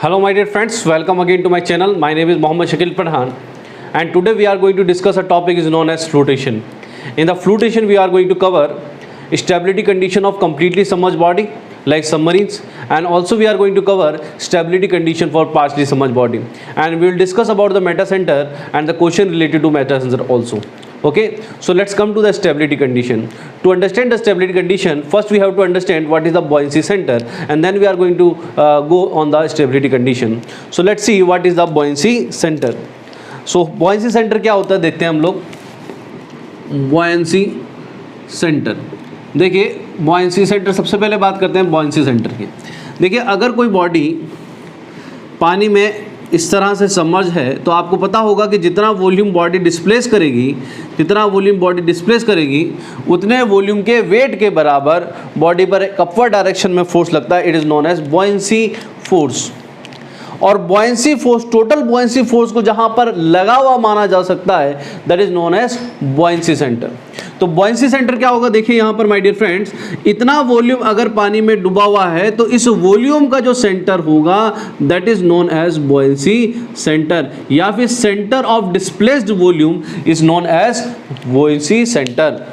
Hello my dear friends, welcome again to my channel. My name is Mohammad Shakil Pradhan and today we are going to discuss a topic is known as flotation. In the flotation we are going to cover stability condition of completely submerged body like submarines, and also we are going to cover stability condition for partially submerged body, and we will discuss about the meta center and the question related to meta center also. Okay, so let's come to the stability condition. To understand the stability condition, first we have to understand what is the buoyancy center, and then we are going to go on the stability condition. So let's see what is the buoyancy center. So buoyancy center क्या होता है देखते हैं हम लोग. buoyancy center, देखिए buoyancy center, सबसे पहले बात करते हैं buoyancy center की. देखिए अगर कोई बॉडी पानी में इस तरह से सबमर्ज है तो आपको पता होगा कि जितना वॉल्यूम बॉडी डिस्प्लेस करेगी उतने वॉल्यूम के वेट के बराबर बॉडी पर एक अपवर्ड डायरेक्शन में फोर्स लगता है. It is known as buoyancy force. और buoyancy force, total buoyancy force को जहां पर लगा हुआ माना जा सकता है, that is known as buoyancy centre. तो बुओयेंसी सेंटर क्या होगा, देखिए यहां पर माय डियर फ्रेंड्स, इतना वॉल्यूम अगर पानी में डूबा हुआ है तो इस वॉल्यूम का जो सेंटर होगा that is known as buoyancy centre, या फिर centre of displaced volume is known as buoyancy centre,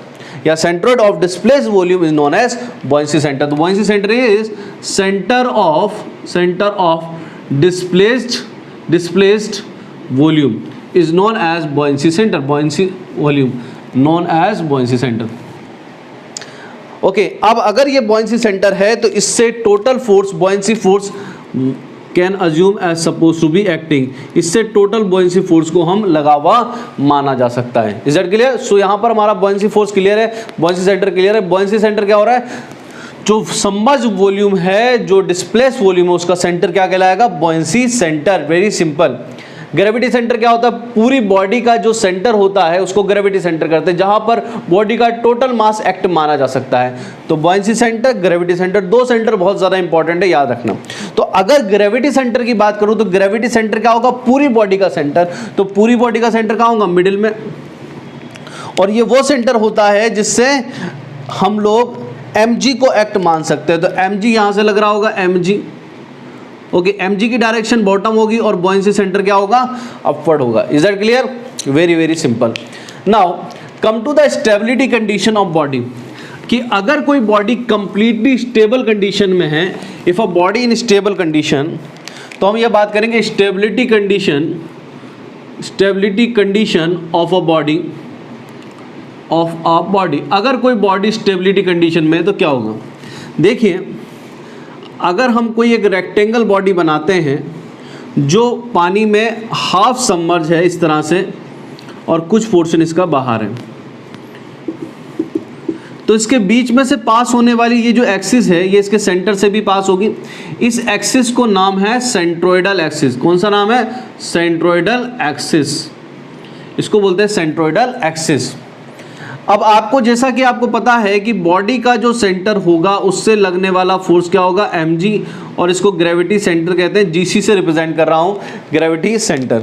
या centroid of displaced volume is known as buoyancy centre. तो buoyancy centre is centre of displaced volume is known as buoyancy center. buoyancy volume known as buoyancy center. Okay, अब अगर ये buoyancy center है तो इससे total force, buoyancy force can assume as suppose to be acting, इससे total buoyancy force को हम लगा हुआ माना जा सकता है. Is that clear? सो यहाँ पर हमारा buoyancy force क्लियर है, buoyancy center क्लियर है. buoyancy center क्या हो रहा है, जो सबमर्ज वॉल्यूम है, जो डिस्प्लेस वॉल्यूम है, उसका सेंटर क्या कहलाएगा, buoyancy centre. Very simple. Gravity centre क्या होता है, पूरी बॉडी का जो सेंटर होता है उसको ग्रेविटी सेंटर करते हैं, जहां पर बॉडी का टोटल मास एक्ट माना जा सकता है. तो बुओयेंसी सेंटर, ग्रेविटी सेंटर, दो सेंटर बहुत ज्यादा इंपॉर्टेंट है, याद रखना. तो अगर ग्रेविटी सेंटर की बात करूं तो ग्रेविटी सेंटर क्या होगा, पूरी बॉडी का सेंटर. तो पूरी बॉडी का सेंटर कहां होगा, मिडिल में. और ये वो सेंटर होता है जिससे हम लोग mg को एक्ट मान सकते हैं. तो mg यहां से लग रहा होगा, mg. ओके, mg की डायरेक्शन बॉटम होगी और बुओयेंसी सेंटर क्या होगा, अपवर्ड होगा. Is that clear? Very very simple. Now come to the stability condition of body, कि अगर कोई बॉडी कंप्लीटली स्टेबल कंडीशन में है, if a body in stable condition, तो हम ये बात करेंगे stability condition of a body. अगर कोई बॉडी स्टेबिलिटी कंडीशन में है तो क्या होगा, देखिए अगर हम कोई एक रेक्टेंगल बॉडी बनाते हैं जो पानी में हाफ सबमर्ज है इस तरह से, और कुछ पोर्शन इसका बाहर है, तो इसके बीच में से पास होने वाली ये जो एक्सिस है, ये इसके सेंटर से भी पास होगी. इस एक्सिस को नाम है सेंट्रोइडल एक्सिस. कौन सा नाम है, सेंट्रोइडल एक्सिस. इसको बोलते हैं सेंट्रोइडल एक्सिस. अब आपको, जैसा कि आपको पता है कि बॉडी का जो सेंटर होगा उससे लगने वाला फोर्स क्या होगा, mg, और इसको ग्रेविटी सेंटर कहते हैं. gc से रिप्रेजेंट कर रहा हूं, ग्रेविटी सेंटर.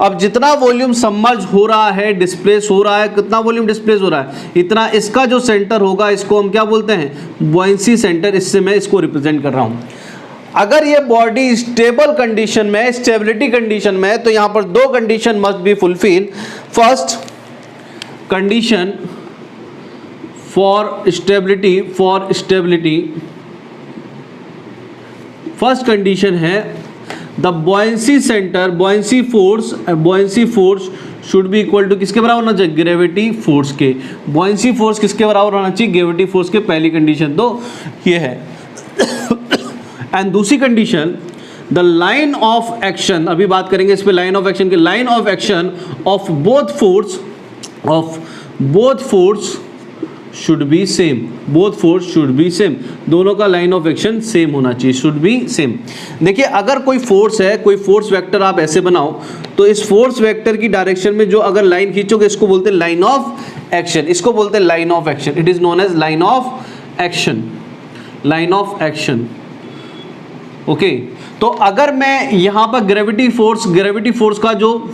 अब जितना वॉल्यूम सबमर्ज हो रहा है, डिस्प्लेस हो रहा है, कितना वॉल्यूम डिस्प्लेस हो रहा है, इतना इसका जो सेंटर होगा इसको हम क्या बोलते हैं, बुओयेंसी सेंटर. इससे मैं इसको रिप्रेजेंट कर रहा हूं. अगर ये बॉडी स्टेबल कंडीशन में, स्टेबिलिटी कंडीशन में है, तो यहां पर दो condition must be fulfil. First condition for stability, first condition है the buoyancy centre, buoyancy force should be equal to, किसके बराबर होना चाहिए, ग्रेविटी फोर्स के. बुओयेंसी फोर्स किसके बराबर होना चाहिए, ग्रेविटी फोर्स के. पहली कंडीशन तो ये है. एंड दूसरी condition, the line of action, अभी बात करेंगे इस पे लाइन ऑफ एक्शन के. Line of action of both force should B same. दोनों का लाइन ऑफ एक्शन सेम होना चाहिए, शुड बी सेम. देखिए अगर कोई फोर्स है, कोई फोर्स वेक्टर आप ऐसे बनाओ, तो इस फोर्स वेक्टर की डायरेक्शन में जो अगर लाइन खींचोगे इसको बोलते हैं line of action. It is known as line of action. Okay, तो अगर मैं यहां पर ग्रेविटी फोर्स का जो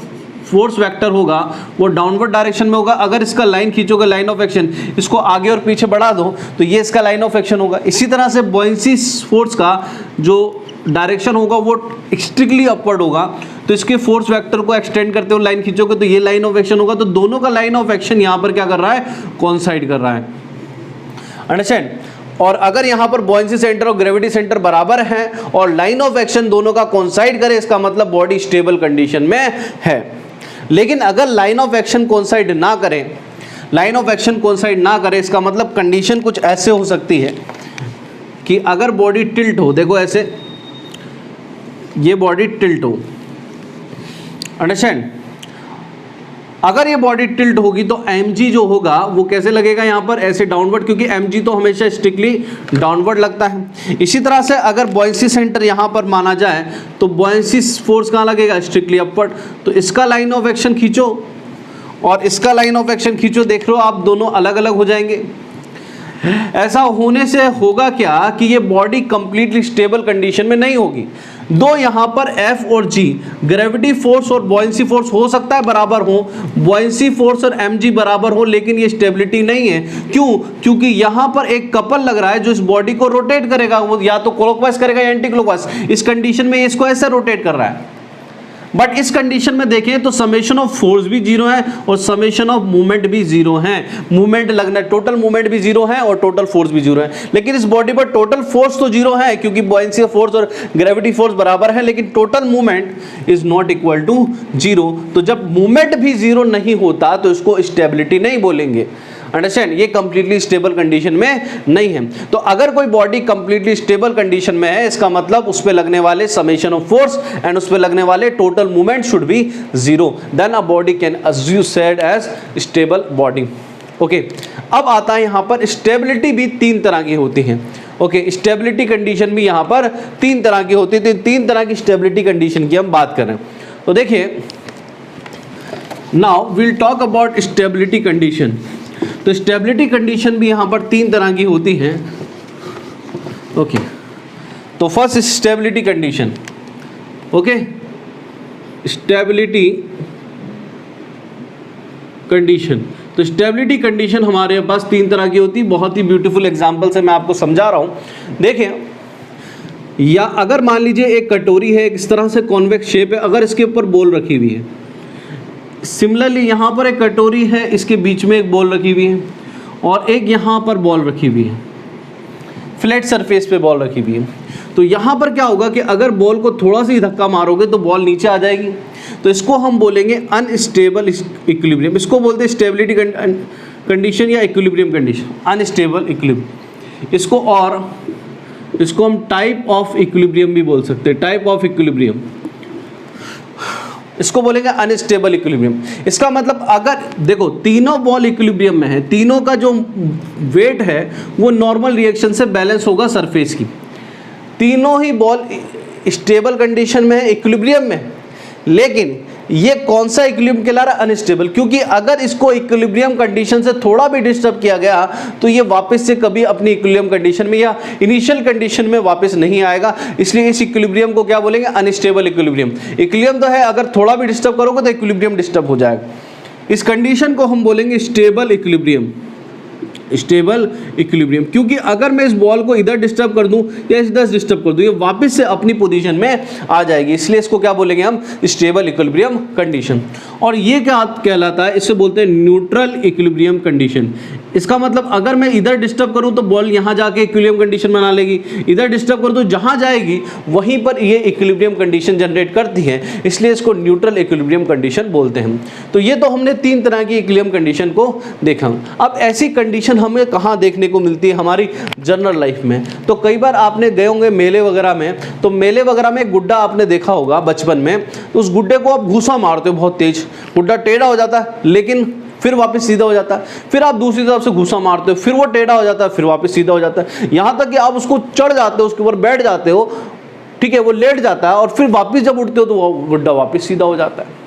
फोर्स वेक्टर होगा वो डाउनवर्ड डायरेक्शन में होगा. अगर इसका लाइन खींचोगे, लाइन ऑफ एक्शन, इसको आगे और पीछे बढ़ा दो तो ये इसका लाइन ऑफ एक्शन होगा. इसी तरह से बुओयेंसी फोर्स का जो डायरेक्शन होगा वो स्ट्रिक्टली अपवर्ड होगा, तो इसके फोर्स वेक्टर को एक्सटेंड करते हुए लाइन खींचोगे तो ये लाइन ऑफ एक्शन होगा, तो दोनों का लाइन ऑफ एक्शन यहाँ पर क्या कर रहा है, कोइंसाइड कर रहा है। अंडरस्टैंड? और अगर यहाँ पर बॉयंसी सेंटर और ग्रेविटी सेंटर बराबर हैं और लाइन ऑफ एक्शन दोनों का कोइंसाइड करे, इसका मतलब बॉडी स्टेबल कंडीशन में है। लेकिन अगर लाइन ऑफ एक्शन कोइंसाइड ना करें, लाइन ऑफ एक्शन कोइंसाइड ना करे, इसका मतलब कंडीशन कुछ ऐसे हो सकती है कि अगर बॉडी टिल्ट हो, देखो ऐसे ये बॉडी टिल्ट हो, अंडरस्टैंड? अगर ये बॉडी टिल्ट होगी तो mg जो होगा वो कैसे लगेगा यहाँ पर, ऐसे डाउनवर्ड, क्योंकि mg तो हमेशा स्ट्रिक्टली डाउनवर्ड लगता है। इसी तरह से अगर बॉयंसी सेंटर यहाँ पर माना जाए तो बॉयंसी फोर्स कहाँ लगेगा, स्ट्रिक्टली अपवर्ड। तो इसका लाइन ऑफ एक्शन खींचो और इसका लाइन ऑफ एक्शन खींचो, देख लो आप दोनों अलग अलग हो जाएंगे। ऐसा होने से होगा क्या कि ये बॉडी कंप्लीटली स्टेबल कंडीशन में नहीं होगी। दो यहाँ पर F और G ग्रेविटी फोर्स और बॉयंसी फोर्स हो सकता है बराबर हो, बॉयंसी फोर्स और mg बराबर हो, लेकिन ये स्टेबिलिटी नहीं है। क्यों? क्योंकि यहाँ पर एक कपल लग रहा है जो इस बॉडी को रोटेट करेगा, वो या तो क्लॉकवाइज करेगा या एंटी क्लॉकवाइज। इस कंडीशन में इसको ऐसे रोटेट कर रहा है, बट इस कंडीशन में देखें तो समेशन ऑफ फोर्स भी जीरो है और समेशन ऑफ मूवमेंट भी जीरो है। मूवमेंट लगना, टोटल मूवमेंट भी जीरो है और टोटल फोर्स भी जीरो है। लेकिन इस बॉडी पर टोटल फोर्स तो जीरो है क्योंकि बॉयंसी फोर्स और ग्रेविटी फोर्स बराबर है, लेकिन total movement is not equal to zero. तो जब मूवमेंट भी जीरो नहीं होता तो इसको स्टेबिलिटी नहीं बोलेंगे। अंडरस्टैंड? ये कंप्लीटली स्टेबल कंडीशन में नहीं है। तो अगर कोई बॉडी कंप्लीटली स्टेबल कंडीशन में है, इसका मतलब उस पे लगने वाले समेशन ऑफ फोर्स एंड उस पे लगने वाले total movement should be zero, then a body can assume said as stable body. Okay, अब आता है यहाँ पर स्टेबिलिटी भी तीन तरह की होती है। ओके, स्टेबिलिटी कंडीशन भी यहाँ पर तीन तरह की होती है। तो तीन तरह की स्टेबिलिटी कंडीशन की हम बात कर रहे हैं। तो देखिए, now will talk about stability condition. तो स्टेबिलिटी कंडीशन भी यहाँ पर तीन तरह की होती हैं। ओके, तो first stability condition. Okay, stability condition. तो स्टेबिलिटी कंडीशन हमारे पास तीन तरह की होती है। बहुत ही ब्यूटीफुल एग्जांपल से मैं आपको समझा रहा हूँ। देखिए, या अगर मान लीजिए एक कटोरी है, इस तरह से कॉन्वेक्स शेप है, अगर इसके ऊपर बॉल रखी हुई है, सिमिलरली यहाँ पर एक कटोरी है, इसके बीच में एक बॉल रखी हुई है और एक यहाँ पर बॉल रखी हुई है, फ्लैट सरफेस पे बॉल रखी हुई है। तो यहाँ पर क्या होगा कि अगर बॉल को थोड़ा सा ही धक्का मारोगे तो बॉल नीचे आ जाएगी। तो इसको हम बोलेंगे अनस्टेबल इक्विलिब्रियम। इसको बोलते हैं स्टेबिलिटी कंडीशन या इक्विलिब्रियम कंडीशन, अनस्टेबल इक्विलिब्रियम। इसको हम टाइप ऑफ इक्विलिब्रियम भी बोल सकते हैं, टाइप ऑफ इक्विलिब्रियम। इसको बोलेंगे अनस्टेबल इक्विलिब्रियम। इसका मतलब अगर देखो तीनों बॉल इक्विलिब्रियम में है, तीनों का जो वेट है वो नॉर्मल रिएक्शन से बैलेंस होगा सरफेस की। तीनों ही बॉल स्टेबल कंडीशन में है, इक्विलिब्रियम में, लेकिन ये कौन सा इक्विलिब्रियम कहला रहा है, अनस्टेबल। क्योंकि अगर इसको इक्विलिब्रियम कंडीशन से थोड़ा भी डिस्टर्ब किया गया तो ये वापस से कभी अपनी इक्विलिब्रियम कंडीशन में या इनिशियल कंडीशन में वापस नहीं आएगा। इसलिए इस इक्विलिब्रियम को क्या बोलेंगे, अनस्टेबल इक्विलिब्रियम। इक्विलिब्रियम तो है, अगर थोड़ा भी डिस्टर्ब करोगे तो इक्विलिब्रियम डिस्टर्ब हो जाएगा। इस कंडीशन को हम बोलेंगे स्टेबल इक्विलिब्रियम, स्टेबल इक्विलिब्रियम। क्योंकि अगर मैं इस बॉल को इधर डिस्टर्ब कर दूं या इधर डिस्टर्ब कर दूं, ये वापस से अपनी पोजीशन में आ जाएगी। इसलिए इसको क्या बोलेंगे हम, स्टेबल इक्विलिब्रियम कंडीशन। और ये क्या कहलाता है, इससे बोलते हैं न्यूट्रल इक्विलिब्रियम कंडीशन। इसका मतलब अगर मैं इधर डिस्टर्ब करूं तो बॉल यहाँ जाके इक्विलिब्रियम कंडीशन बना लेगी, इधर डिस्टर्ब करूं तो जहाँ जाएगी वहीं पर ये इक्विलिब्रियम कंडीशन जनरेट करती है, इसलिए इसको न्यूट्रल इक्विलिब्रियम कंडीशन बोलते हैं। तो ये तो हमने तीन तरह की इक्विलिब्रियम कंडीशन को देखा। अब ऐसी कंडीशन हमें कहाँ देखने को मिलती है, हमारी जनरल लाइफ में। तो कई बार आपने गए होंगे मेले वगैरह में, तो मेले वगैरह में एक गुड्डा आपने देखा होगा बचपन में, तो उस गुड्डे को आप घूसा मारते हो बहुत तेज, गुड्डा टेढ़ा हो जाता है लेकिन फिर वापस सीधा हो जाता है। फिर आप दूसरी तरफ से घूसा मारते हो, फिर वो टेढ़ा हो जाता है, फिर वापस सीधा हो जाता है, यहाँ तक कि आप उसको चढ़ जाते हो, उसके ऊपर बैठ जाते हो, ठीक है, वो लेट जाता है और फिर वापस जब उठते हो तो वो गुड्डा वापस सीधा हो जाता है।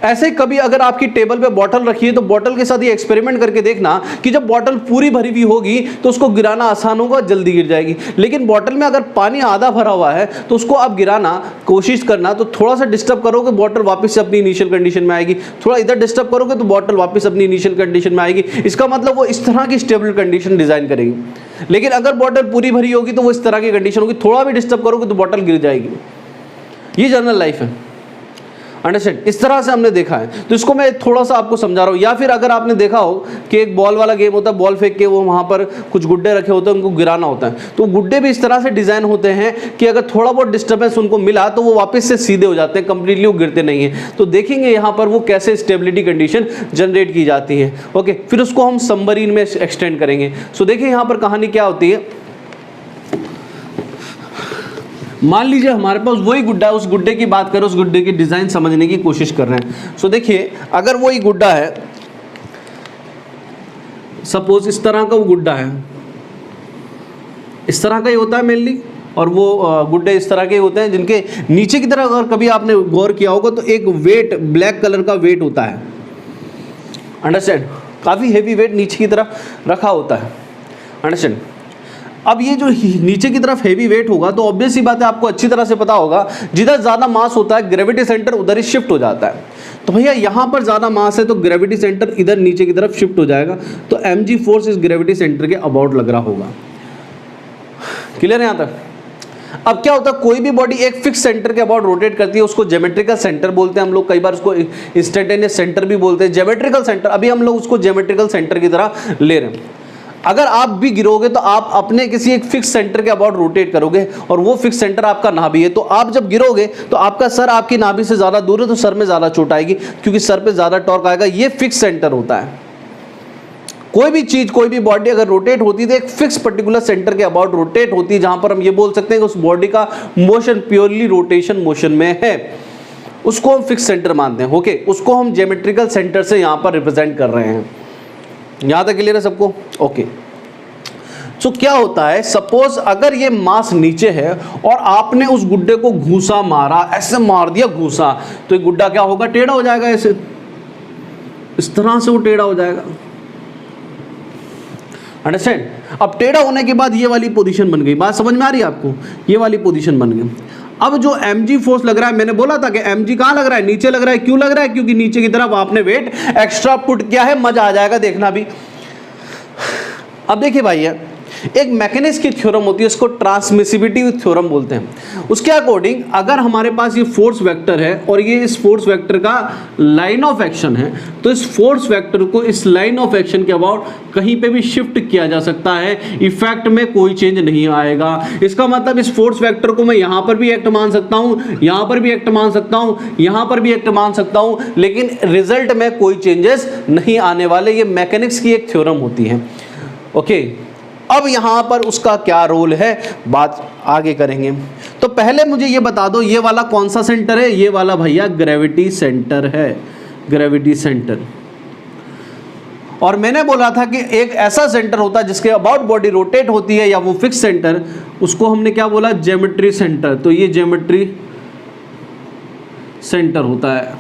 ऐसे कभी अगर आपकी टेबल पे बॉटल रखी है तो बॉटल के साथ ये एक्सपेरिमेंट करके देखना कि जब बॉटल पूरी भरी हुई होगी तो उसको गिराना आसान होगा, जल्दी गिर जाएगी। लेकिन बॉटल में अगर पानी आधा भरा हुआ है तो उसको आप गिराना कोशिश करना, तो थोड़ा सा डिस्टर्ब करोगे बॉटल वापस से अपनी इनिशियल कंडीशन में आएगी, थोड़ा इधर डिस्टर्ब करोगे तो बॉटल वापस अपनी इनिशियल कंडीशन में आएगी। इसका मतलब वो इस तरह की स्टेबल कंडीशन डिजाइन करेगी। लेकिन अगर बॉटल पूरी भरी होगी तो वो इस तरह की कंडीशन होगी, थोड़ा भी डिस्टर्ब करोगे तो बॉटल गिर जाएगी। ये जनरल लाइफ है, अंडरस्टैंड। इस तरह से हमने देखा है, तो इसको मैं थोड़ा सा आपको समझा रहा हूँ। या फिर अगर आपने देखा हो कि एक बॉल वाला गेम होता है, बॉल फेंक के वो वहाँ पर कुछ गुड्डे रखे होते हैं, उनको गिराना होता है, तो गुड्डे भी इस तरह से डिज़ाइन होते हैं कि अगर थोड़ा बहुत डिस्टर्बेंस उनको मिला तो वो वापस से सीधे हो जाते हैं, कंप्लीटली वो गिरते नहीं हैं। तो देखेंगे यहाँ पर वो कैसे स्टेबिलिटी कंडीशन जनरेट की जाती है। ओके, फिर उसको हम सबमरीन में एक्सटेंड करेंगे। सो देखिए यहाँ पर कहानी क्या होती है। मान लीजिए हमारे पास वही गुड्डा है, उस गुड्डे की बात करें, उस गुड्डे की डिज़ाइन समझने की कोशिश कर रहे हैं। सो देखिए अगर वही गुड्डा है, सपोज इस तरह का वो गुड्डा है, इस तरह का ही होता है मेनली, और वो गुड्डे इस तरह के होते हैं जिनके नीचे की तरफ अगर कभी आपने गौर किया होगा तो एक वेट, ब्लैक कलर का वेट होता है, अंडरस्टैंड, काफ़ी हेवी वेट नीचे की तरफ रखा होता है, अंडरस्टैंड। अब ये जो नीचे की तरफ हेवी वेट होगा तो ऑब्वियस सी बात है, आपको अच्छी तरह से पता होगा, जिधर ज़्यादा मास होता है ग्रेविटी सेंटर उधर ही शिफ्ट हो जाता है। तो भैया यहाँ पर ज़्यादा मास है तो ग्रेविटी सेंटर इधर नीचे की तरफ शिफ्ट हो जाएगा, तो mg फोर्स इस ग्रेविटी सेंटर के अबाउट लग रहा होगा। क्लियर है यहाँ तक? अब क्या होता है, कोई भी बॉडी एक फिक्स सेंटर के अबाउट रोटेट करती है, उसको ज्योमेट्रिकल सेंटर बोलते हैं हम लोग, कई बार उसको इंस्टेंटेनियस सेंटर भी बोलते हैं, ज्योमेट्रिकल सेंटर। अभी हम लोग उसको ज्योमेट्रिकल सेंटर की तरह ले रहे हैं। अगर आप भी गिरोगे तो आप अपने किसी एक फिक्स सेंटर के अबाउट रोटेट करोगे, और वो फिक्स सेंटर आपका नाभि है, तो आप जब गिरोगे तो आपका सर आपकी नाभि से ज़्यादा दूर है, तो सर में ज़्यादा चोट आएगी क्योंकि सर पे ज़्यादा टॉर्क आएगा। ये फिक्स सेंटर होता है। कोई भी चीज़, कोई भी बॉडी अगर रोटेट होती है तो एक फिक्स पर्टिकुलर सेंटर के अबाउट रोटेट होती है, जहां पर हम ये बोल सकते हैं कि उस बॉडी का मोशन प्योरली रोटेशन मोशन में है, उसको हम फिक्स सेंटर मानते हैं। ओके, उसको हम ज्योमेट्रिकल सेंटर से यहाँ पर रिप्रेजेंट कर रहे हैं। यहाँ तक क्लियर है सबको? ओके। सो क्या होता है, सपोज अगर ये मास नीचे है और आपने उस गुड्डे को घूसा मारा, ऐसे मार दिया घूसा, तो ये गुड्डा क्या होगा, टेढ़ा हो जाएगा, ऐसे इस तरह से वो टेढ़ा हो जाएगा, अंडरस्टैंड। अब टेढ़ा होने के बाद ये वाली पोजीशन बन गई, बात समझ में आ रही है आपको? ये वाली पोजीशन बन गई। अब जो mg फोर्स लग रहा है, मैंने बोला था कि mg कहाँ लग रहा है, नीचे लग रहा है। क्यों लग रहा है? क्योंकि नीचे की तरफ आपने वेट एक्स्ट्रा पुट किया है। मजा आ जाएगा देखना भी। अब देखिए भाई, एक मैकेनिक्स की थ्योरम होती है, इसको ट्रांसमिसिबिलिटी थ्योरम बोलते हैं। उसके अकॉर्डिंग अगर हमारे पास ये फोर्स वेक्टर है और ये इस फोर्स वेक्टर का लाइन ऑफ एक्शन है, तो इस फोर्स वेक्टर को इस लाइन ऑफ एक्शन के अबाउट कहीं पे भी शिफ्ट किया जा सकता है, इफेक्ट में कोई चेंज नहीं आएगा। इसका मतलब इस फोर्स वेक्टर को मैं यहाँ पर भी एक्ट मान सकता हूँ, यहाँ पर भी एक्ट मान सकता हूँ, यहाँ पर भी एक्ट मान सकता हूँ, लेकिन रिजल्ट में कोई चेंजेस नहीं आने वाले। ये मैकेनिक्स की एक थ्योरम होती है। ओके, अब यहां पर उसका क्या रोल है, बात आगे करेंगे। तो पहले मुझे ये बता दो, ये वाला कौन सा सेंटर है? ये वाला भैया ग्रेविटी सेंटर है, ग्रेविटी सेंटर। और मैंने बोला था कि एक ऐसा सेंटर होता है जिसके अबाउट बॉडी रोटेट होती है, या वो फिक्स सेंटर, उसको हमने क्या बोला, ज्योमेट्री सेंटर। तो ये ज्योमेट्री सेंटर होता है।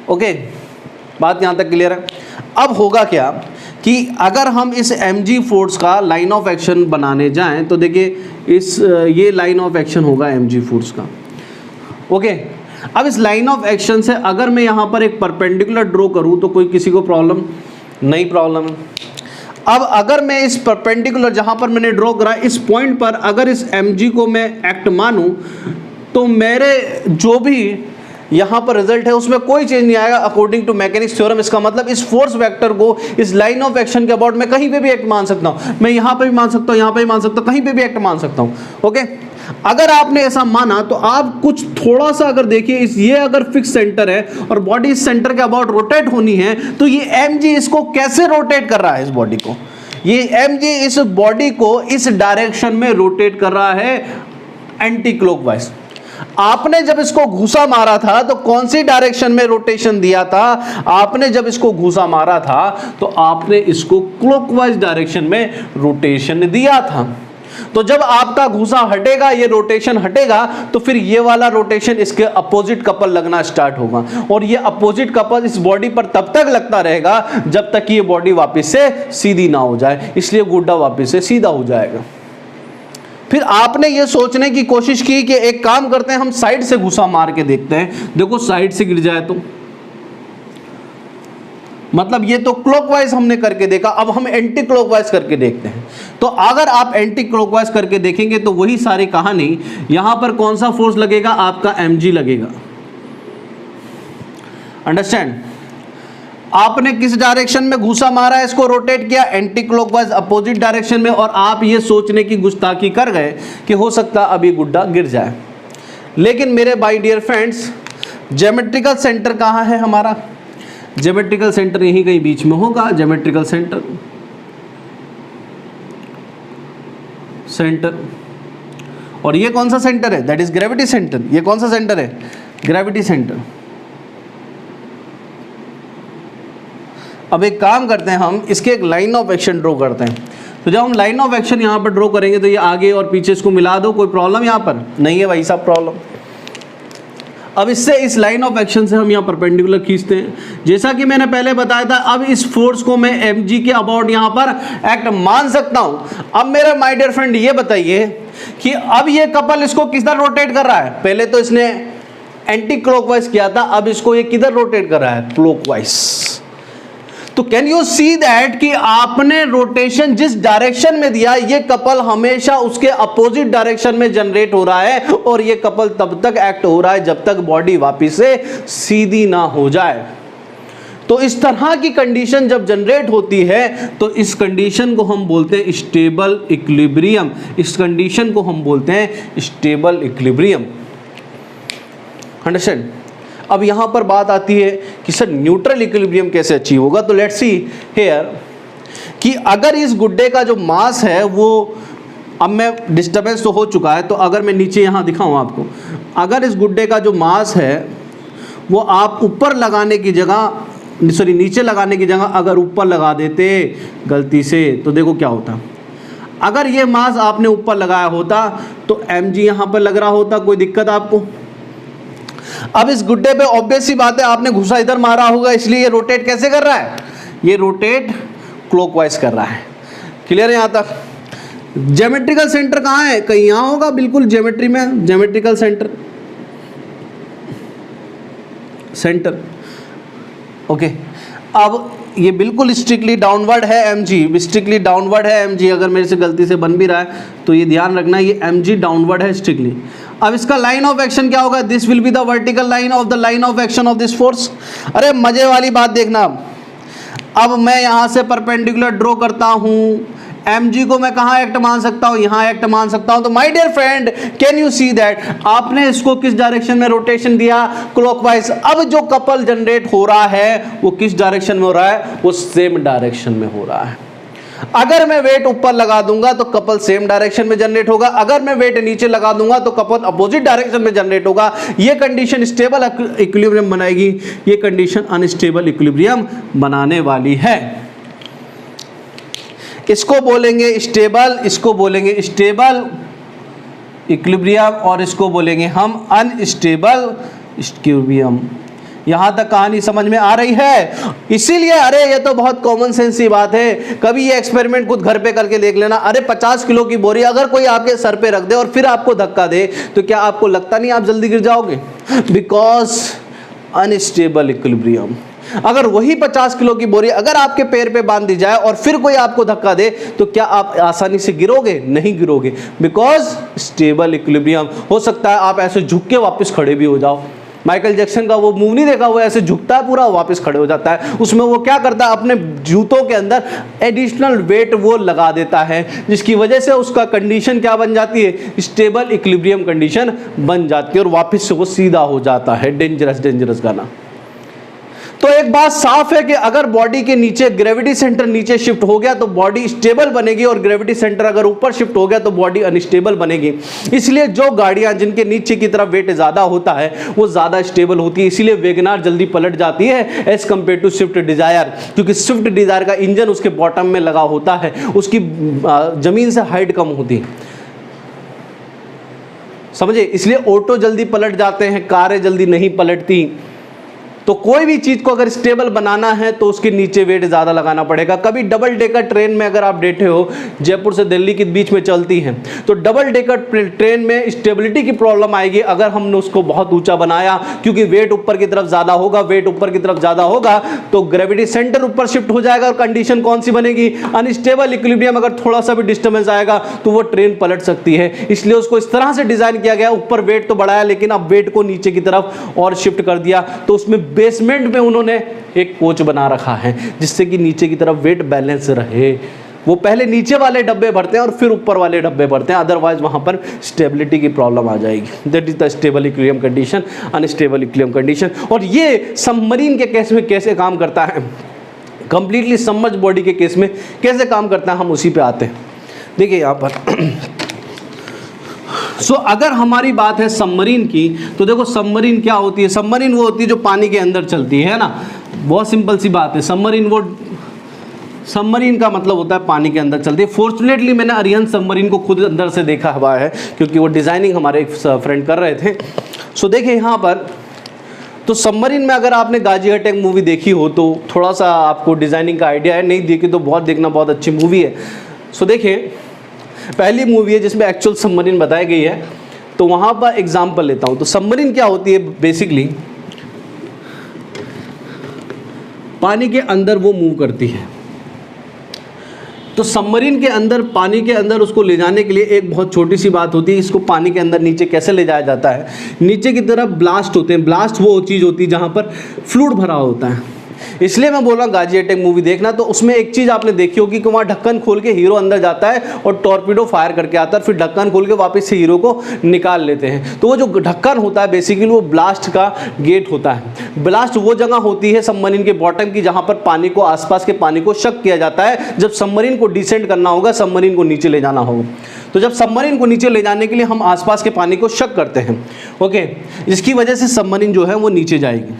ओके, बात यहां तक क्लियर है? अब होगा क्या कि अगर हम इस mg फोर्स का लाइन ऑफ एक्शन बनाने जाएं, तो देखिए ये लाइन ऑफ एक्शन होगा mg फोर्स का। ओके, अब इस लाइन ऑफ एक्शन से अगर मैं यहाँ पर एक परपेंडिकुलर ड्रॉ करूँ तो कोई किसी को प्रॉब्लम नहीं, प्रॉब्लम है। अब अगर मैं इस परपेंडिकुलर जहाँ पर मैंने ड्रॉ करा, इस पॉइंट पर अगर इस mg को मैं एक्ट मानूँ, तो मेरे जो भी यहाँ पर रिजल्ट है उसमें कोई चेंज नहीं आएगा अकॉर्डिंग टू मैकेनिक्स थ्योरम। इसका मतलब इस फोर्स वेक्टर को इस लाइन ऑफ एक्शन के अबाउट मैं कहीं पे भी एक्ट मान सकता हूँ, मैं यहाँ पे भी मान सकता हूँ, यहाँ पे भी मान सकता हूँ, कहीं पे भी एक्ट मान सकता हूँ। ओके, अगर आपने ऐसा माना तो आप कुछ थोड़ा सा अगर देखिए, ये अगर फिक्स सेंटर है और बॉडी इस सेंटर के अबाउट रोटेट होनी है, तो ये mg इसको कैसे रोटेट कर रहा है, इस बॉडी को, ये mg इस बॉडी को इस डायरेक्शन में रोटेट कर रहा है एंटी क्लॉकवाइज। आपने जब इसको घूसा मारा था तो कौन सी डायरेक्शन में रोटेशन दिया था? आपने जब इसको घूसा मारा था तो आपने इसको क्लॉकवाइज डायरेक्शन में रोटेशन दिया था। तो जब आपका घूसा हटेगा, ये रोटेशन हटेगा, तो फिर ये वाला रोटेशन इसके अपोजिट कपल लगना स्टार्ट होगा, और ये अपोजिट कपल इस बॉडी पर तब तक लगता रहेगा जब तक ये बॉडी वापस से सीधी ना हो जाए, इसलिए गुड्डा वापस से सीधा हो जाएगा। फिर आपने ये सोचने की कोशिश की कि एक काम करते हैं, हम साइड से घुसा मार के देखते हैं। देखो साइड से गिर जाए तो मतलब ये तो क्लॉकवाइज हमने करके देखा, अब हम एंटी क्लॉकवाइज करके देखते हैं। तो अगर आप एंटी क्लॉकवाइज करके देखेंगे तो वही सारी कहानी, यहां पर कौन सा फोर्स लगेगा, आपका mg लगेगा। अंडरस्टैंड? आपने किस डायरेक्शन में घूसा मारा है, इसको रोटेट किया एंटी क्लॉकवाइज अपोजिट डायरेक्शन में, और आप ये सोचने की गुस्ताखी कर गए कि हो सकता है अभी गुड्डा गिर जाए। लेकिन मेरे my dear friends, geometrical centre कहाँ है हमारा? ज्योमेट्रिकल सेंटर यहीं कहीं बीच में होगा। ज्योमेट्रिकल सेंटर और ये कौन सा सेंटर है? That is gravity centre. ये कौन सा सेंटर है? Gravity centre. अब एक काम करते हैं, हम इसके एक लाइन ऑफ एक्शन ड्रॉ करते हैं। तो जब हम लाइन ऑफ एक्शन यहाँ पर ड्रॉ करेंगे तो ये आगे और पीछे इसको मिला दो, कोई प्रॉब्लम यहाँ पर नहीं है भाई साहब, प्रॉब्लम। अब इससे इस लाइन ऑफ एक्शन से हम यहाँ परपेंडिकुलर खींचते हैं। जैसा कि मैंने पहले बताया था, अब इस फोर्स को मैं mg के अबाउट यहाँ पर एक्ट मान सकता हूँ। अब मेरा माय डियर फ्रेंड ये बताइए कि अब ये कपल इसको किधर रोटेट कर रहा है? पहले तो इसने एंटी क्लॉकवाइज किया था, अब इसको ये किधर रोटेट कर रहा है? क्लॉकवाइज। तो कैन यू सी दैट कि आपने रोटेशन जिस डायरेक्शन में दिया, ये कपल हमेशा उसके अपोजिट डायरेक्शन में जनरेट हो रहा है, और ये कपल तब तक एक्ट हो रहा है जब तक बॉडी वापस से सीधी ना हो जाए। तो इस तरह की कंडीशन जब जनरेट होती है तो इस कंडीशन को हम बोलते हैं स्टेबल इक्विलिब्रियम। इस कंडीशन को हम बोलते हैं स्टेबल इक्विलिब्रियम। अंडरस्टैंड? अब यहाँ पर बात आती है कि सर न्यूट्रल इक्विलिब्रियम कैसे अचीव होगा। तो लेट्स सी हियर कि अगर इस गुड्डे का जो मास है वो, अब मैं डिस्टर्बेंस तो हो चुका है, तो अगर मैं नीचे यहाँ दिखाऊँ आपको, अगर इस गुड्डे का जो मास है वो आप ऊपर लगाने की जगह, सॉरी नीचे लगाने की जगह अगर ऊपर लगा देते गलती से, तो देखो क्या होता। अगर ये मास आपने ऊपर लगाया होता तो mg यहाँ पर लग रहा होता, कोई दिक्कत आपको? अब इस गुड्डे पे ऑब्वियस सी बात है, आपने घुसा इधर मारा होगा, इसलिए ये रोटेट कैसे कर रहा है? ये रोटेट क्लॉकवाइज कर रहा है। क्लियर है यहाँ तक? ज्योमेट्रिकल सेंटर कहाँ है? कहीं यहाँ होगा, बिल्कुल ज्योमेट्री में ज्योमेट्रिकल सेंटर, सेंटर। ओके, अब ये बिल्कुल स्ट्रिक्टली डाउनवर्ड है mg, स्ट्रिक्टली डाउनवर्ड है mg। अगर मेरे से गलती से बन भी रहा है तो ये ध्यान रखना, ये mg डाउनवर्ड है स्ट्रिक्टली। अब इसका लाइन ऑफ एक्शन क्या होगा? This will be the vertical line of the line of action of this force. अरे मजे वाली बात देखना, अब मैं यहाँ से परपेंडिकुलर ड्रॉ करता हूँ, mg को मैं कहाँ एक्ट मान सकता हूँ? यहाँ एक्ट मान सकता हूँ। तो my dear friend, can you see that आपने इसको किस डायरेक्शन में रोटेशन दिया? क्लॉकवाइज। अब जो कपल जनरेट हो रहा है वो किस डायरेक्शन में हो रहा है? वो सेम डायरेक्शन में हो रहा है। अगर मैं वेट ऊपर लगा दूंगा तो कपल सेम डायरेक्शन में जनरेट होगा, अगर मैं वेट नीचे लगा दूंगा तो कपल अपोजिट डायरेक्शन में जनरेट होगा। ये कंडीशन स्टेबल इक्विलिब्रियम बनाएगी, ये कंडीशन अनस्टेबल इक्विलिब्रियम बनाने वाली है। इसको बोलेंगे स्टेबल, इसको बोलेंगे स्टेबल इक्विलिब्रियम, और इसको बोलेंगे हम अनस्टेबल इक्विलिब्रियम। यहाँ तक कहानी समझ में आ रही है? इसीलिए अरे ये तो बहुत कॉमन सेंस की बात है, कभी ये एक्सपेरिमेंट खुद घर पे करके देख लेना। अरे 50 किलो की बोरी अगर कोई आपके सर पे रख दे और फिर आपको धक्का दे तो क्या आपको लगता नहीं आप जल्दी गिर जाओगे? Because unstable equilibrium. अगर वही 50 किलो की बोरी अगर आपके पैर पे बांध दी जाए और फिर कोई आपको धक्का दे तो क्या आप आसानी से गिरोगे? नहीं गिरोगे, बिकॉज स्टेबल इक्विलिब्रियम। हो सकता है आप ऐसे झुक के वापस खड़े भी हो जाओ। माइकल जैक्सन का वो मूव नहीं देखा? वो ऐसे झुकता है पूरा, वापस खड़े हो जाता है। उसमें वो क्या करता है? अपने जूतों के अंदर एडिशनल वेट वो लगा देता है, जिसकी वजह से उसका कंडीशन क्या बन जाती है? स्टेबल इक्विलिब्रियम कंडीशन बन जाती है और वापस से वो सीधा हो जाता है। डेंजरस डेंजरस गाना। तो एक बात साफ है कि अगर बॉडी के नीचे ग्रेविटी सेंटर नीचे शिफ्ट हो गया तो बॉडी स्टेबल बनेगी, और ग्रेविटी सेंटर अगर ऊपर शिफ्ट हो गया तो बॉडी अनस्टेबल बनेगी। इसलिए जो गाड़ियां जिनके नीचे की तरफ वेट ज्यादा होता है वो ज्यादा स्टेबल होती है। इसीलिए वेगनार जल्दी पलट जाती है as compare to Swift Dzire, क्योंकि स्विफ्ट डिजायर का इंजन उसके बॉटम में लगा होता है, उसकी जमीन से हाइट कम होती, समझे? इसलिए ऑटो जल्दी पलट जाते हैं, कारें जल्दी नहीं पलटती। तो कोई भी चीज़ को अगर स्टेबल बनाना है तो उसके नीचे वेट ज़्यादा लगाना पड़ेगा। कभी डबल डेकर ट्रेन में अगर आप बैठे हो, जयपुर से दिल्ली के बीच में चलती है, तो डबल डेकर ट्रेन में स्टेबिलिटी की प्रॉब्लम आएगी अगर हमने उसको बहुत ऊंचा बनाया, क्योंकि वेट ऊपर की तरफ ज़्यादा होगा, वेट ऊपर की तरफ ज़्यादा होगा तो ग्रेविटी सेंटर ऊपर शिफ्ट हो जाएगा और कंडीशन कौन सी बनेगी, अनस्टेबल इक्विलिब्रियम। अगर थोड़ा सा भी डिस्टर्बेंस आएगा तो वो ट्रेन पलट सकती है। इसलिए उसको इस तरह से डिज़ाइन किया गया, ऊपर वेट तो बढ़ाया लेकिन अब वेट को नीचे की तरफ और शिफ्ट कर दिया। तो उसमें बेसमेंट में उन्होंने एक कोच बना रखा है जिससे कि नीचे की तरफ वेट बैलेंस रहे। वो पहले नीचे वाले डब्बे भरते हैं और फिर ऊपर वाले डब्बे भरते हैं, अदरवाइज वहां पर स्टेबिलिटी की प्रॉब्लम आ जाएगी। That is the stable equilibrium condition, unstable equilibrium condition. और ये सबमरीन के केस में कैसे काम करता है, कंप्लीटली सबमर्ज्ड बॉडी के केस में कैसे काम करता है, हम उसी पे आते हैं। देखिए यहाँ पर अगर हमारी बात है सबमरीन की, तो देखो सबमरीन क्या होती है, सबमरीन वो होती है जो पानी के अंदर चलती है ना। बहुत सिंपल सी बात है, सबमरीन का मतलब होता है पानी के अंदर चलती है। फॉर्चुनेटली मैंने अरिहंत सबमरीन को खुद अंदर से देखा हुआ है, क्योंकि वो डिज़ाइनिंग हमारे एक फ्रेंड कर रहे थे। देखिए यहाँ पर तो सबमरीन में अगर आपने गाजी अटैक मूवी देखी हो तो थोड़ा सा आपको डिज़ाइनिंग का आइडिया है, नहीं देखी तो बहुत देखना, बहुत अच्छी मूवी है। देखिए पहली मूवी है जिसमें एक्चुअल सबमरीन बताई गई है, तो वहाँ पर एग्जाम्पल लेता हूँ। तो सबमरीन क्या होती है, बेसिकली पानी के अंदर वो मूव करती है। तो सबमरीन के अंदर, पानी के अंदर उसको ले जाने के लिए एक बहुत छोटी सी बात होती है, इसको पानी के अंदर नीचे कैसे ले जाया जाता है। नीचे की तरफ ब्लास्ट होते हैं, ब्लास्ट वो चीज़ होती है जहाँ पर फ्लूइड भरा होता है। इसलिए मैं बोल रहा हूँ गाजी अटैक मूवी देखना। तो उसमें एक चीज़ आपने देखी होगी कि वहाँ ढक्कन खोल के हीरो अंदर जाता है और टॉर्पीडो फायर करके आता है, फिर ढक्कन खोल के वापस से हीरो को निकाल लेते हैं। तो वो जो ढक्कन होता है बेसिकली वो ब्लास्ट का गेट होता है। ब्लास्ट वो जगह होती है सबमरीन के बॉटम की जहाँ पर पानी को, आसपास के पानी को शक किया जाता है जब सबमरीन को डिसेंड करना होगा, सबमरीन को नीचे ले जाना होगा। तो जब सबमरीन को नीचे ले जाने के लिए हम आसपास के पानी को शक करते हैं, ओके, इसकी वजह से सबमरीन जो है वो नीचे जाएगी।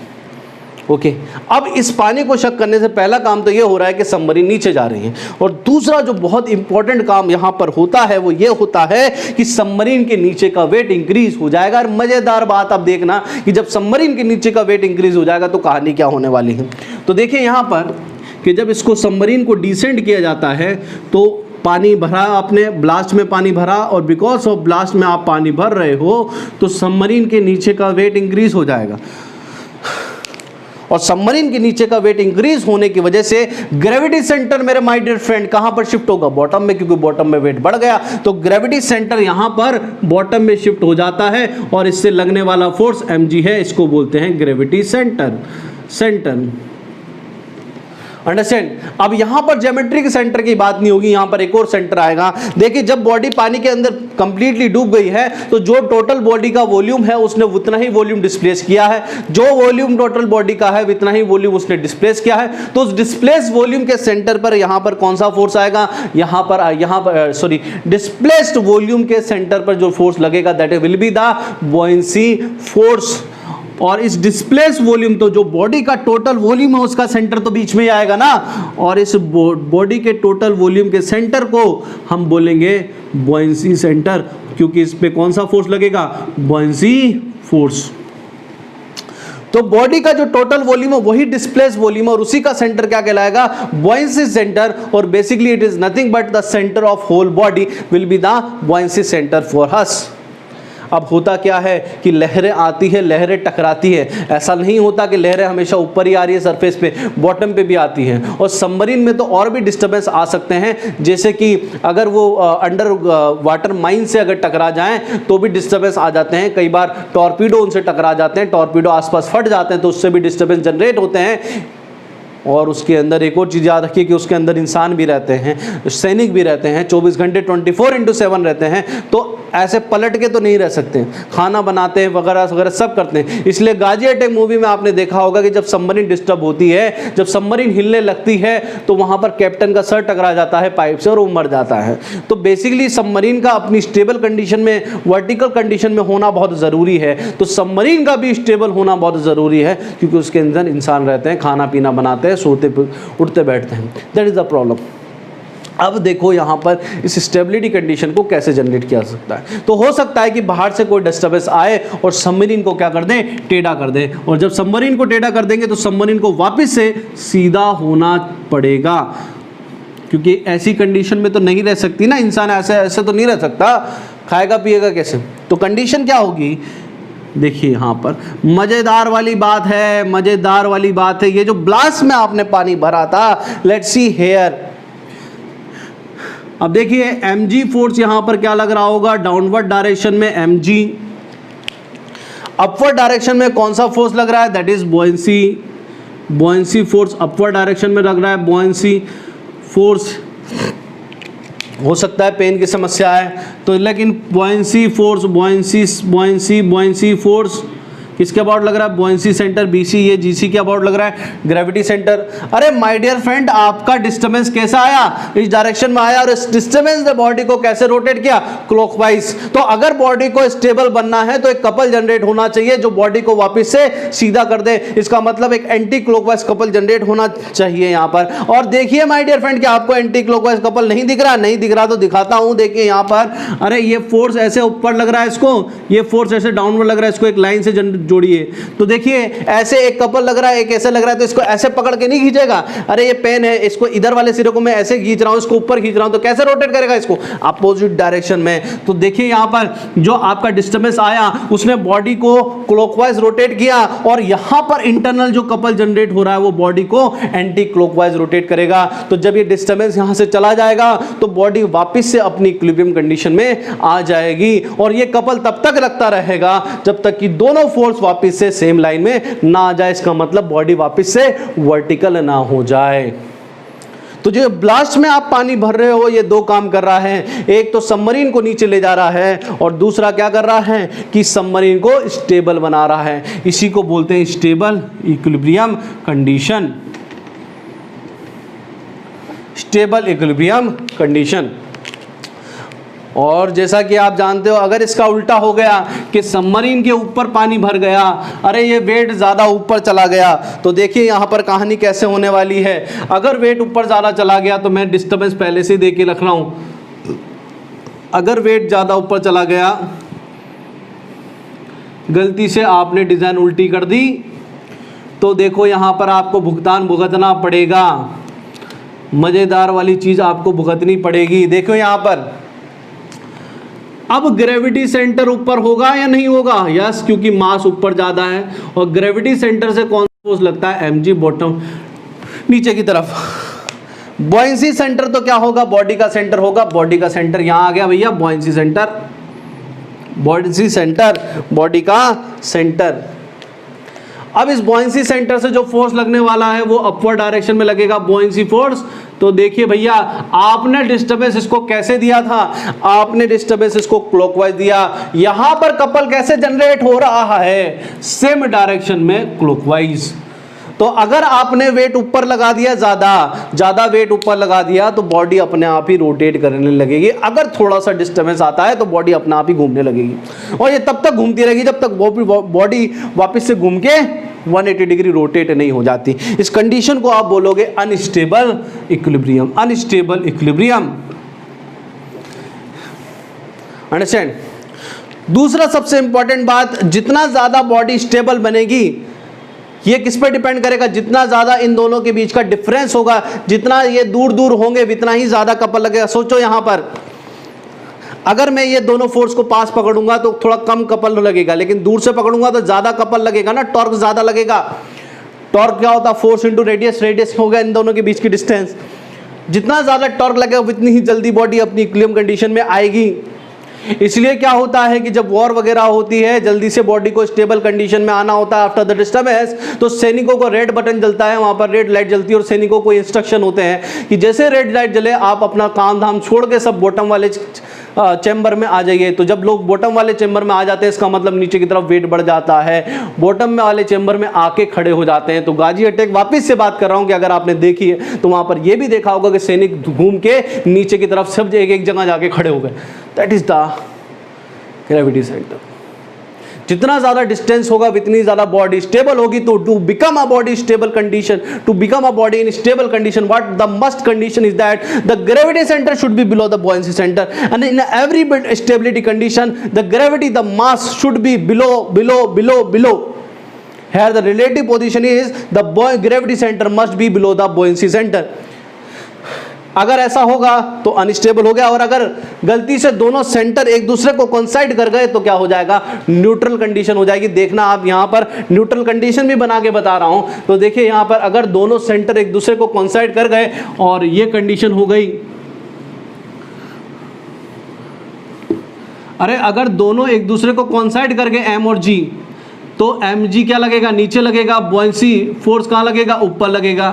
ओके, अब इस पानी को शक करने से पहला काम तो ये हो रहा है कि सबमरीन नीचे जा रही है, और दूसरा जो बहुत इंपॉर्टेंट काम यहाँ पर होता है वो ये होता है कि सबमरीन के नीचे का वेट इंक्रीज हो जाएगा। और मज़ेदार बात आप देखना कि जब सबमरीन के नीचे का वेट इंक्रीज हो जाएगा तो कहानी क्या होने वाली है। तो देखिए यहाँ पर कि जब इसको सबमरीन को डिसेंड किया जाता है तो पानी भरा, आपने ब्लास्ट में पानी भरा, और बिकॉज ऑफ ब्लास्ट में आप पानी भर रहे हो तो सबमरीन के नीचे का वेट इंक्रीज हो जाएगा। और सबमरीन के नीचे का वेट इंक्रीज होने की वजह से ग्रेविटी सेंटर, मेरे माय डियर फ्रेंड, कहां पर शिफ्ट होगा, बॉटम में, क्योंकि बॉटम में वेट बढ़ गया तो ग्रेविटी सेंटर यहां पर बॉटम में शिफ्ट हो जाता है, और इससे लगने वाला फोर्स mg है, इसको बोलते हैं ग्रेविटी सेंटर। अंडरस्टैंड। अब यहां पर ज्योमेट्रिक सेंटर की बात नहीं होगी, यहां पर एक और सेंटर आएगा। देखिए जब बॉडी पानी के अंदर कंप्लीटली डूब गई है तो जो टोटल बॉडी का वॉल्यूम है उसने उतना ही वॉल्यूम डिस्प्लेस किया है, जो वॉल्यूम टोटल बॉडी का है उतना ही वॉल्यूम उसने डिस्प्लेस किया है। तो उस डिस्प्लेस वॉल्यूम के सेंटर पर यहां पर कौन सा फोर्स आएगा, यहां पर सॉरी, डिस्प्लेस्ड वॉल्यूम के सेंटर पर जो फोर्स लगेगा that will be the buoyancy force. और इस डिस्प्लेस वॉल्यूम, तो जो बॉडी का टोटल वॉल्यूम है उसका सेंटर तो बीच में ही आएगा ना, और इस बॉडी के टोटल वॉल्यूम के सेंटर को हम बोलेंगे बुओयेंसी सेंटर, क्योंकि इस पे कौन सा फोर्स लगेगा, बुओयेंसी फोर्स। तो बॉडी का जो टोटल वॉल्यूम है वही डिस्प्लेस वॉल्यूम है, और उसी का सेंटर क्या कहलाएगा, बुओयेंसी सेंटर। और basically it is nothing but the centre of whole body will be the buoyancy centre for us. अब होता क्या है कि लहरें आती है, लहरें टकराती है, ऐसा नहीं होता कि लहरें हमेशा ऊपर ही आ रही है सरफेस पे, बॉटम पे भी आती हैं। और सबमरीन में तो और भी डिस्टर्बेंस आ सकते हैं, जैसे कि अगर वो अंडर वाटर माइन से अगर टकरा जाएं तो भी डिस्टर्बेंस आ जाते हैं। कई बार टॉर्पीडो उनसे टकरा जाते हैं, टॉर्पीडो आसपास फट जाते हैं तो उससे भी डिस्टर्बेंस जनरेट होते हैं। और उसके अंदर एक और चीज़ याद रखिए कि उसके अंदर इंसान भी रहते हैं, सैनिक भी रहते हैं, 24 घंटे 24x7 रहते हैं, तो ऐसे पलट के तो नहीं रह सकते, खाना बनाते हैं वगैरह वगैरह सब करते हैं। इसलिए गाजी अटैक मूवी में आपने देखा होगा कि जब सबमरीन डिस्टर्ब होती है, जब सबमरीन हिलने लगती है तो वहाँ पर कैप्टन का सर टकरा जाता है पाइप से और वो मर जाता है। तो बेसिकली सबमरीन का अपनी स्टेबल कंडीशन में, वर्टिकल कंडीशन में होना बहुत ज़रूरी है। तो सबमरीन का भी स्टेबल होना बहुत ज़रूरी है, क्योंकि उसके अंदर इंसान रहते हैं, खाना पीना बनाते हैं, सोते उठते बैठते हैं। That is the problem. अब देखो यहाँ पर इस स्टेबिलिटी कंडीशन को कैसे जनरेट किया जा सकता है। तो हो सकता है कि बाहर से कोई डिस्टर्बेंस आए और सबमरीन को क्या कर दें, टेढ़ा कर दें, और जब सबमरीन को टेढ़ा कर देंगे तो सबमरीन को वापस से सीधा होना पड़ेगा, क्योंकि ऐसी कंडीशन में तो नहीं रह सकती ना, इंसान ऐसे ऐसे तो नहीं रह सकता, खाएगा पिएगा कैसे। तो कंडीशन क्या होगी, देखिए यहाँ पर मज़ेदार वाली बात है, मज़ेदार वाली बात है। ये जो ब्लास्ट में आपने पानी भरा था, लेट्स सी हेयर, अब देखिए mg फोर्स यहाँ पर क्या लग रहा होगा, डाउनवर्ड डायरेक्शन में mg, अपवर्ड डायरेक्शन में कौन सा फोर्स लग रहा है, that is buoyancy, buoyancy force upward direction में लग रहा है, बुओयेंसी फोर्स। हो सकता है पेन की समस्या है तो, लेकिन बुओयेंसी फोर्स, बुओयेंसी फोर्स किसके अबाउट लग रहा है, बुओयेंसी सेंटर BC, ये GC के अबाउट लग रहा है, ग्रेविटी सेंटर। अरे माय डियर फ्रेंड, आपका डिस्टर्बेंस कैसा आया, इस डायरेक्शन में आया, और इस डिस्टर्बेंस ने बॉडी को कैसे रोटेट किया, क्लॉकवाइज। तो अगर बॉडी को स्टेबल बनना है तो एक कपल जनरेट होना चाहिए जो बॉडी को वापस से सीधा कर दे, इसका मतलब एक एंटी क्लॉकवाइज कपल जनरेट होना चाहिए यहाँ पर। और देखिए माय डियर फ्रेंड, क्या आपको एंटी क्लॉकवाइज कपल नहीं दिख रहा, नहीं दिख रहा तो दिखाता हूँ, देखिए यहाँ पर, अरे ये फोर्स ऐसे ऊपर लग रहा है इसको, ये फोर्स ऐसे डाउनवर्ड लग रहा है, इसको एक लाइन से जोड़िए, तो देखिए ऐसे एक कपल लग रहा है, एक ऐसे लग रहा है, तो इसको ऐसे पकड़ के नहीं खींचेगा, अरे ये पेन है, इसको इधर वाले सिरे को मैं ऐसे खींच रहा हूं, इसको ऊपर खींच रहा हूं, तो कैसे रोटेट करेगा इसको, अपोजिट डायरेक्शन में। तो देखिए यहां पर जो आपका डिस्टर्बेंस आया उसने बॉडी को क्लॉकवाइज रोटेट किया, और यहां पर इंटरनल जो कपल जनरेट हो रहा है वो बॉडी को एंटी क्लॉकवाइज रोटेट करेगा। तो जब ये डिस्टर्बेंस यहां से चला जाएगा तो बॉडी वापस से अपनी इक्विलिब्रियम कंडीशन में आ जाएगी, और ये कपल तब तक लगता रहेगा जब तक कि दोनों फोर्स वापस से सेम लाइन में ना आ जाए, इसका मतलब बॉडी वापस से वर्टिकल ना हो जाए। तो जो ब्लास्ट में आप पानी भर रहे हो, ये दो काम कर रहा है, एक तो सबमरीन को नीचे ले जा रहा है, और दूसरा क्या कर रहा है कि सबमरीन को स्टेबल बना रहा है। इसी को बोलते हैं stable equilibrium condition, stable equilibrium condition. और जैसा कि आप जानते हो, अगर इसका उल्टा हो गया कि सबमरीन के ऊपर पानी भर गया, अरे ये वेट ज़्यादा ऊपर चला गया, तो देखिए यहाँ पर कहानी कैसे होने वाली है। अगर वेट ऊपर ज़्यादा चला गया तो मैं डिस्टर्बेंस पहले से दे के रख रहा हूँ, अगर वेट ज़्यादा ऊपर चला गया, गलती से आपने डिज़ाइन उल्टी कर दी, तो देखो यहाँ पर आपको भुगतान भुगतना पड़ेगा, मज़ेदार वाली चीज़ आपको भुगतनी पड़ेगी। देखो यहाँ पर अब ग्रेविटी सेंटर ऊपर होगा या नहीं होगा, यस, क्योंकि मास ऊपर ज़्यादा है, और ग्रेविटी सेंटर से कौन सा फोर्स लगता है, mg, बॉटम नीचे की तरफ। बुओयेंसी सेंटर तो क्या होगा, बॉडी का सेंटर होगा, बॉडी का सेंटर यहाँ आ गया भैया, बुओयेंसी सेंटर, बुओयेंसी सेंटर, बॉडी का सेंटर। अब इस बुओयेंसी सेंटर से जो फोर्स लगने वाला है वो अपवर्ड डायरेक्शन में लगेगा, बुओयेंसी फोर्स। तो देखिए भैया, आपने डिस्टर्बेंस इसको कैसे दिया था, आपने डिस्टर्बेंस इसको क्लॉकवाइज दिया, यहां पर कपल कैसे जनरेट हो रहा है, सेम डायरेक्शन में क्लॉकवाइज। तो अगर आपने वेट ऊपर लगा दिया, ज्यादा वेट ऊपर लगा दिया, तो बॉडी अपने आप ही रोटेट करने लगेगी। अगर थोड़ा सा डिस्टर्बेंस आता है तो बॉडी अपने आप ही घूमने लगेगी, और ये तब तक घूमती रहेगी जब तक बॉडी वापस से घूम के 180 डिग्री रोटेट नहीं हो जाती। इस कंडीशन को आप बोलोगे unstable equilibrium, unstable equilibrium. Understand. दूसरा सबसे इंपॉर्टेंट बात, जितना ज्यादा बॉडी स्टेबल बनेगी, ये किस पे डिपेंड करेगा, जितना ज्यादा इन दोनों के बीच का डिफरेंस होगा, जितना ये दूर दूर होंगे, उतना ही ज्यादा कपल लगेगा। सोचो यहां पर, अगर मैं ये दोनों फोर्स को पास पकड़ूंगा तो थोड़ा कम कपल लगेगा, लेकिन दूर से पकड़ूंगा तो ज्यादा कपल लगेगा ना, टॉर्क ज्यादा लगेगा। टॉर्क क्या होता है, फोर्स इंटू रेडियस, रेडियस हो गया इन दोनों के बीच की डिस्टेंस। जितना ज्यादा टॉर्क लगेगा उतनी ही जल्दी बॉडी अपनी इक्विलिब्रियम कंडीशन में आएगी। इसलिए क्या होता है कि जब वॉर वगैरह होती है, जल्दी से बॉडी को स्टेबल कंडीशन में आना होता है आफ्टर द डिस्टर्बेंस, तो सैनिकों को रेड बटन जलता है, वहां पर रेड लाइट जलती है, और सैनिकों को इंस्ट्रक्शन होते हैं कि जैसे रेड लाइट जले आप अपना काम धाम छोड़ के सब बॉटम वाले चैम्बर में आ जाइए। तो जब लोग बॉटम वाले चैम्बर में आ जाते हैं, इसका मतलब नीचे की तरफ वेट बढ़ जाता है, बॉटम में वाले चैम्बर में आके खड़े हो जाते हैं। तो गाजी अटैक वापस से बात कर रहा हूं कि अगर आपने देखी है तो वहां पर यह भी देखा होगा कि सैनिक घूम के नीचे की तरफ सब एक एक जगह जाके खड़े हो गए। That is the gravity centre. जितना ज़्यादा डिस्टेंस होगा उतनी ज़्यादा बॉडी स्टेबल होगी। तो to become a body stable condition, to become a body in stable condition, what the must condition is that the gravity centre should be below the buoyancy center, and in every stability condition the gravity, the mass should be below. Here the relative position is the gravity center must be below the buoyancy center. अगर ऐसा होगा तो unstable हो गया, और अगर गलती से दोनों सेंटर एक दूसरे को कोइंसाइड कर गए तो क्या हो जाएगा, न्यूट्रल कंडीशन हो जाएगी। देखना आप यहां पर न्यूट्रल कंडीशन भी बना के बता रहा हूं। तो देखिए यहां पर अगर दोनों सेंटर एक दूसरे को कोइंसाइड कर गए और ये कंडीशन हो गई, अरे अगर दोनों एक दूसरे को कोइंसाइड कर गए एम और जी, तो एम जी क्या लगेगा, नीचे लगेगा, बुओयेंसी फोर्स कहां लगेगा, ऊपर लगेगा।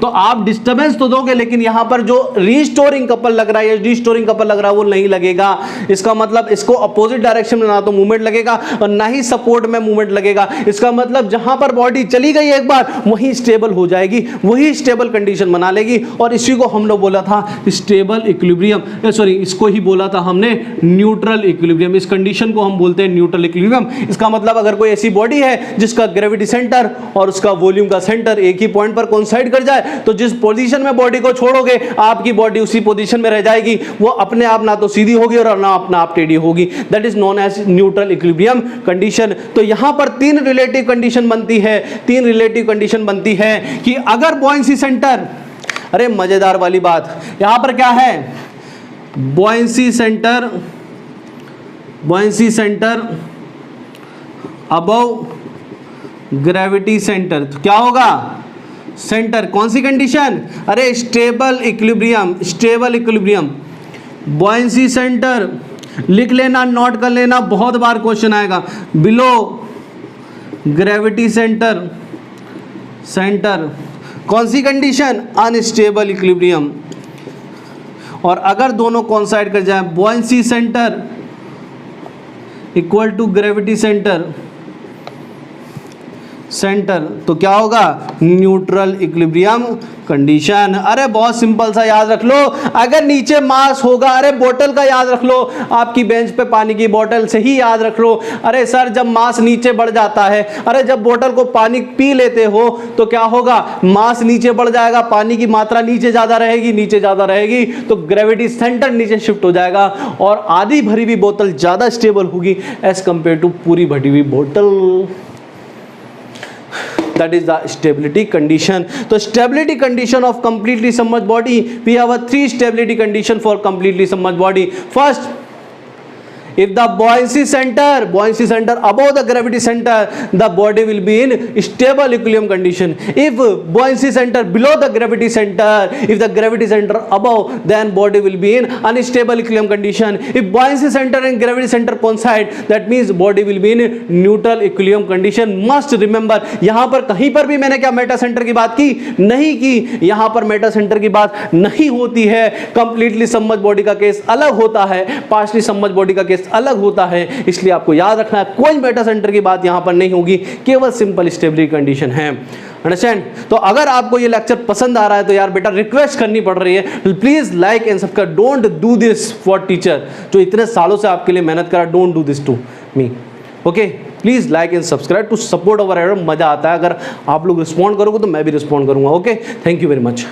तो आप डिस्टर्बेंस तो दोगे, लेकिन यहां पर जो रीस्टोरिंग कपल लग रहा है या डिस्टोरिंग कपल लग रहा है वो नहीं लगेगा। इसका मतलब इसको अपोजिट डायरेक्शन में ना तो मूवमेंट लगेगा और ना ही सपोर्ट में मूवमेंट लगेगा। इसका मतलब जहां पर बॉडी चली गई एक बार वहीं स्टेबल हो जाएगी, वही स्टेबल कंडीशन बना लेगी। और इसी को हम लोग बोला था स्टेबल इक्विलिब्रियम, सॉरी इसको ही बोला था हमने न्यूट्रल इक्विलिब्रियम। इस कंडीशन को हम बोलते हैं न्यूट्रल इक्विलिब्रियम। इसका मतलब अगर कोई ऐसी बॉडी है जिसका ग्रेविटी सेंटर और उसका वॉल्यूम का सेंटर एक ही पॉइंट पर कोइंसाइड कर जाए, तो जिस पोजीशन में बॉडी को छोड़ोगे आपकी बॉडी उसी पोजीशन में रह जाएगी, वो अपने आप ना तो सीधी होगी और ना अपना आप टेढ़ी होगी। That is known as neutral equilibrium condition. तो यहां पर तीन रिलेटिव कंडीशन बनती है, तीन रिलेटिव कंडीशन बनती है कि अगर बुओयेंसी सेंटर, अरे मजेदार वाली बात यहां पर क्या है, बुओयेंसी सेंटर अबव ग्रेविटी सेंटर, तो क्या होगा, सेंटर कौन सी कंडीशन, अरे स्टेबल इक्विलिब्रियम। बुओयेंसी सेंटर लिख लेना, नोट कर लेना, बहुत बार क्वेश्चन आएगा। बिलो ग्रेविटी सेंटर कौन सी कंडीशन, अनस्टेबल इक्विलिब्रियम। और अगर दोनों कोइंसाइड कर जाए, buoyancy centre equal to gravity centre, तो क्या होगा, न्यूट्रल इक्विलिब्रियम कंडीशन। अरे बहुत सिंपल सा याद रख लो, अगर नीचे मास होगा, अरे बोतल का याद रख लो, आपकी बेंच पे पानी की बोतल से ही याद रख लो। अरे सर जब मास नीचे बढ़ जाता है, अरे जब बोतल को पानी पी लेते हो तो क्या होगा, मास नीचे बढ़ जाएगा, पानी की मात्रा नीचे ज्यादा रहेगी, तो ग्रेविटी सेंटर नीचे शिफ्ट हो जाएगा और आधी भरी हुई बोतल ज्यादा स्टेबल होगी एज कंपेयर टू पूरी भरी हुई बोतल। That is the stability condition. So stability condition of completely submerged body, we have a three stability condition for completely submerged body. First, if the buoyancy center above the gravity center, the body will be in stable equilibrium condition. If buoyancy center below the gravity center, if the gravity center above, then body will be in unstable equilibrium condition. If buoyancy center and gravity center coincide, that means body will be in neutral equilibrium condition. Must remember, यहाँ पर कहीं पर भी मैंने क्या Meta centre की बात की नहीं की, यहाँ पर मेटा सेंटर की बात नहीं होती है। कंप्लीटली सबमर्ज्ड बॉडी का केस अलग होता है, पार्शली सबमर्ज्ड बॉडी का केस अलग होता है। इसलिए आपको याद रखना है कोई मेटा सेंटर की बात यहां पर नहीं होगी, केवल सिंपल स्टेबिलिटी कंडीशन है। अंडरस्टैंड? तो अगर आपको ये लेक्चर पसंद आ रहा है तो यार बेटा रिक्वेस्ट करनी पड़ रही है, please like and subscribe. Don't do this for teacher जो इतने सालों से आपके लिए मेहनत करा, don't do this to me. Okay, please like and subscribe to support our. मजा आता है अगर आप लोग रिस्पॉन्ड करोगे तो मैं भी रिस्पॉन्ड करूंगा। Okay, thank you very much.